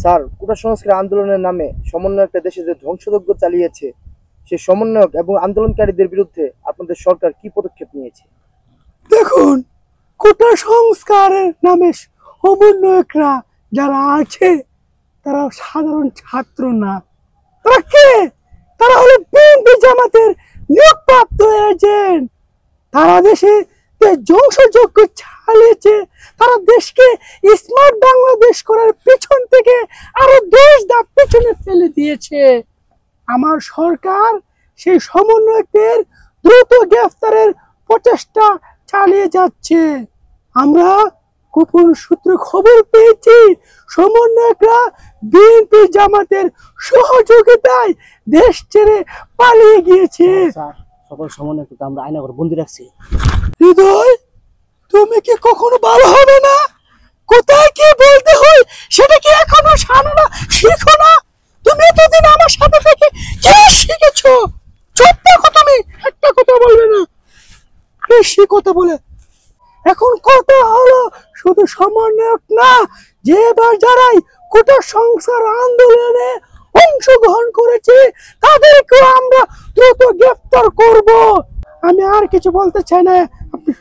Sir, কোটা সংস্কার আন্দোলনের নামে সমন্বয়করা দেশে যে ধ্বংসযজ্ঞ চালিয়েছে, সেই সমন্বয়ক এবং আন্দোলনকারীদের বিরুদ্ধে আপনাদের সরকার কি পদক্ষেপ নিয়েছে? দেখুন, কোটা সংস্কারের নামে সমন্বয়করা যারা আছে তারা সাধারণ ছাত্র না। তারা কে? তারা হলো বিএনপি জামাতের নিয়োগপ্রাপ্ত এজেন্ট। তারা দেশে ধ্বংসযজ্ঞ চালিয়েছে। তারা দেশকে স্মার্ট বাংলাদেশ করার পিছন থেকে আরো 10 ধাপ পিছনে ফেলে দিয়েছে। আমার সরকার সেই সমন্বয়কদের দ্রুত গ্রেফতারের প্রচেষ্টা চালিয়ে যাচ্ছে। আমরা গোপন সূত্রে খবর পেয়েছি সমন্বয়করা বিএনপি জামাতের সহযোগিতায় দেশ ছেড়ে পালিয়ে গিয়েছে। সকল সমন্বয়ককে আমরা আয়না করে বন্দি রাখছি। হৃদয়, তুমি কি কখনো ভালো হবে না? কোথায় কি বলতে হয় সেটা কি এখনো জানো না, শিখো না? তুমি এতদিন আমার সাথে থেকে কি শিখেছো? চুপ থাকো, তুমি একটা কথা বলবে না। বেশি কথা বলে এখন কথা হলো শুধু সমন্বয়ক না, যে এবার যারাই কোটা সংস্কার আন্দোলনে অংশগ্রহণ করেছে তাদেরকেও আমরা দ্রুত গ্রেফতার করব। আমি আর কিছু বলতে চাই না, আপনি